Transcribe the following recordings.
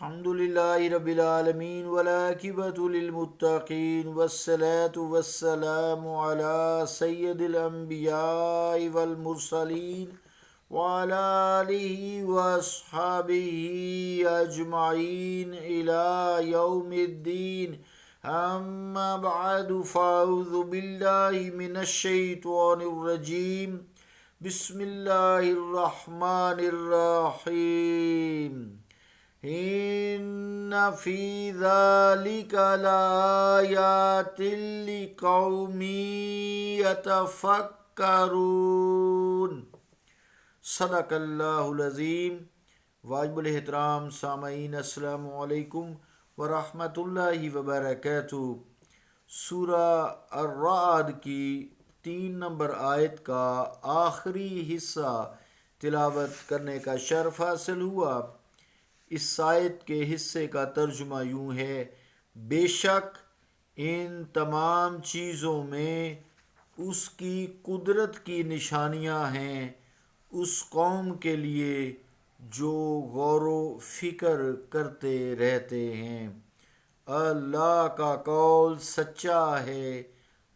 الحمد لله رب العالمين والعاقبة للمتقين والصلاة والسلام على سيد الأنبياء والمرسلين وعلى آله وأصحابه أجمعين إلى يوم الدين. أما بعد فأعوذ بالله من الشيطان الرجيم. بسم الله الرحمن الرحيم. إن في ذلك لآيات لقوم يتفكرون. صدق اللہ العظیم. واجب الاحترام سامعین، السلام علیکم ورحمۃ اللہ وبرکاتہ. سورہ الرعد کی 3 نمبر آیت کا آخری حصہ تلاوت کرنے کا شرف حاصل ہوا. اس آیت کے حصے کا ترجمہ یوں ہے: بے شک ان تمام چیزوں میں اس کی قدرت کی نشانیاں ہیں اس قوم کے لیے جو غور و فکر کرتے رہتے ہیں. اللہ کا قول سچا ہے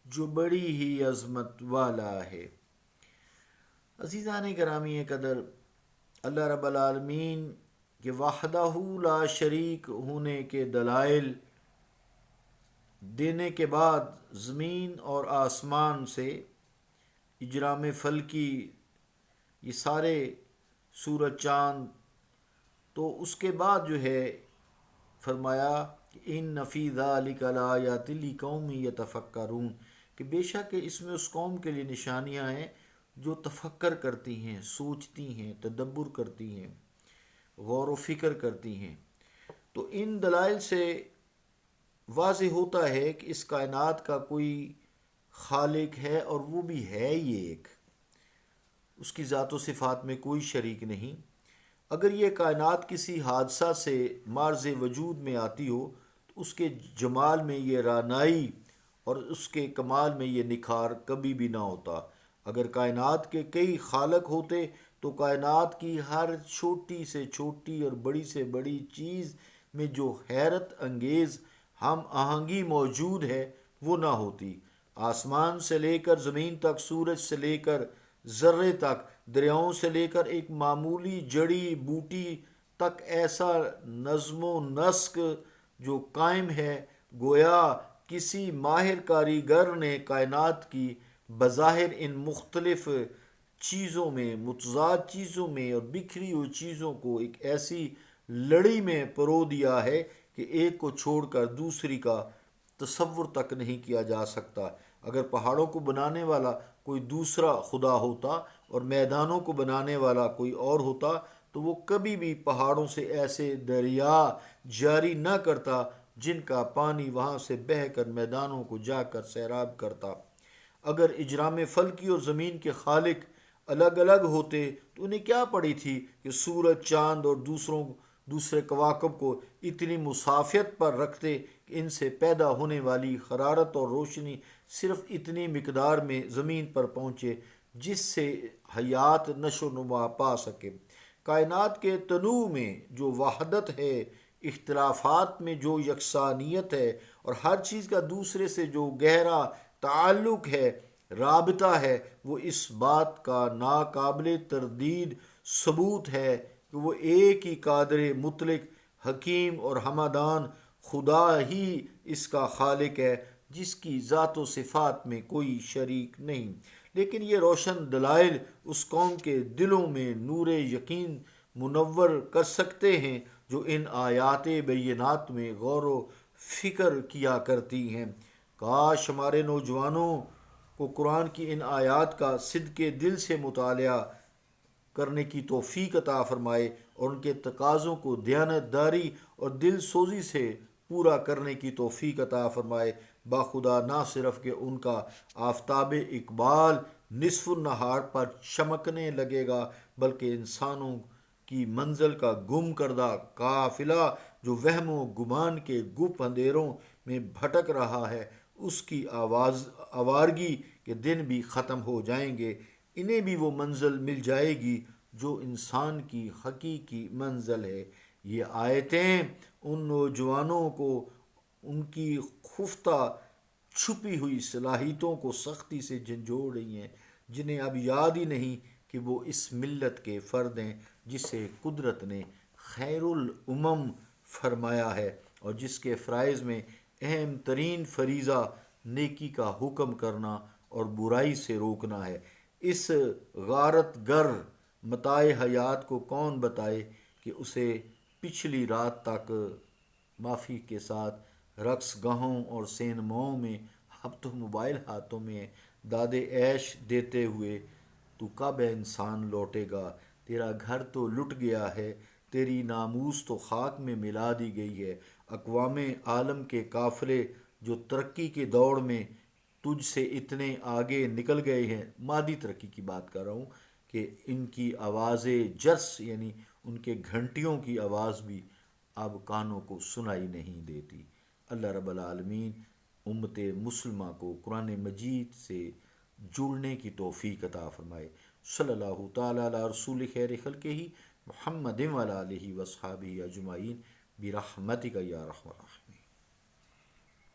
جو بڑی ہی عظمت والا ہے. عزیزان گرامی قدر، اللہ رب العالمین کہ وحدہ لا شریک ہونے کے دلائل دینے کے بعد زمین اور آسمان سے اجرام فلکی، یہ سارے سورج چاند، تو اس کے بعد جو ہے فرمایا کہ ان فی ذلک لآیات لقوم یتفکرون، کہ بے شک اس میں اس قوم کے لیے نشانیاں ہیں جو تفکر کرتی ہیں، سوچتی ہیں، تدبر کرتی ہیں، غور و فکر کرتی ہیں. تو ان دلائل سے واضح ہوتا ہے کہ اس کائنات کا کوئی خالق ہے، اور وہ بھی ہے ہی ایک. اس کی ذات و صفات میں کوئی شریک نہیں. اگر یہ کائنات کسی حادثہ سے معرض وجود میں آتی ہو تو اس کے جمال میں یہ رانائی اور اس کے کمال میں یہ نکھار کبھی بھی نہ ہوتا. اگر کائنات کے کئی خالق ہوتے تو کائنات کی ہر چھوٹی سے چھوٹی اور بڑی سے بڑی چیز میں جو حیرت انگیز ہم آہنگی موجود ہے وہ نہ ہوتی. آسمان سے لے کر زمین تک، سورج سے لے کر ذرے تک، دریاؤں سے لے کر ایک معمولی جڑی بوٹی تک ایسا نظم و نسق جو قائم ہے، گویا کسی ماہر کاریگر نے کائنات کی بظاہر ان مختلف چیزوں میں، متضاد چیزوں میں اور بکھری ہوئی چیزوں کو ایک ایسی لڑی میں پرو دیا ہے کہ ایک کو چھوڑ کر دوسری کا تصور تک نہیں کیا جا سکتا. اگر پہاڑوں کو بنانے والا کوئی دوسرا خدا ہوتا اور میدانوں کو بنانے والا کوئی اور ہوتا تو وہ کبھی بھی پہاڑوں سے ایسے دریا جاری نہ کرتا جن کا پانی وہاں سے بہہ کر میدانوں کو جا کر سیراب کرتا. اگر اجرام فلکی اور زمین کے خالق الگ الگ ہوتے تو انہیں کیا پڑی تھی کہ سورج، چاند اور دوسرے کواکب کو اتنی مسافیت پر رکھتے کہ ان سے پیدا ہونے والی حرارت اور روشنی صرف اتنی مقدار میں زمین پر پہنچے جس سے حیات نشو و نما پا سکے. کائنات کے تنوع میں جو وحدت ہے، اختلافات میں جو یکسانیت ہے، اور ہر چیز کا دوسرے سے جو گہرا تعلق ہے، رابطہ ہے، وہ اس بات کا ناقابل تردید ثبوت ہے کہ وہ ایک ہی قادر مطلق، حکیم اور ہمدان خدا ہی اس کا خالق ہے جس کی ذات و صفات میں کوئی شریک نہیں. لیکن یہ روشن دلائل اس قوم کے دلوں میں نور یقین منور کر سکتے ہیں جو ان آیات بینات میں غور و فکر کیا کرتی ہیں. کاش ہمارے نوجوانوں کو قرآن کی ان آیات کا صدقے دل سے مطالعہ کرنے کی توفیق عطا فرمائے اور ان کے تقاضوں کو دیانت داری اور دل سوزی سے پورا کرنے کی توفیق عطا فرمائے. باخدا نہ صرف کہ ان کا آفتاب اقبال نصف النہار پر چمکنے لگے گا، بلکہ انسانوں کی منزل کا گم کردہ قافلہ جو وہم و گمان کے گپ اندھیروں میں بھٹک رہا ہے، اس کی آوارگی کے دن بھی ختم ہو جائیں گے. انہیں بھی وہ منزل مل جائے گی جو انسان کی حقیقی منزل ہے، یہ آیتیں ان نوجوانوں کو ان کی خفتہ چھپی ہوئی صلاحیتوں کو سختی سے جھنجھوڑ رہی ہیں، جنہیں اب یاد ہی نہیں کہ وہ اس ملت کے فرد ہیں جسے قدرت نے خیر الامم فرمایا ہے، اور جس کے فرائض میں اہم ترین فریضہ نیکی کا حکم کرنا اور برائی سے روکنا ہے۔ اس غارت گر متاع حیات کو کون بتائے کہ اسے پچھلی رات تک معافی کے ساتھ رقص گاہوں اور سینماؤں میں، اب تو موبائل ہاتھوں میں ہے، داد عیش دیتے ہوئے تو کب انسان لوٹے گا؟ تیرا گھر تو لٹ گیا ہے، تیری ناموس تو خاک میں ملا دی گئی ہے۔ اقوام عالم کے قافلے جو ترقی کے دوڑ میں تجھ سے اتنے آگے نکل گئے ہیں، مادی ترقی کی بات کر رہا ہوں، کہ ان کی آواز جرس یعنی ان کے گھنٹیوں کی آواز بھی اب کانوں کو سنائی نہیں دیتی۔ اللہ رب العالمین امت مسلمہ کو قرآن مجید سے جڑنے کی توفیق عطا فرمائے۔ صلی اللہ تعالیٰ علی رسول خیر خلقہ محمد وعلی آلہ وصحبہ اجمعین برحمتک یا رحمۃ۔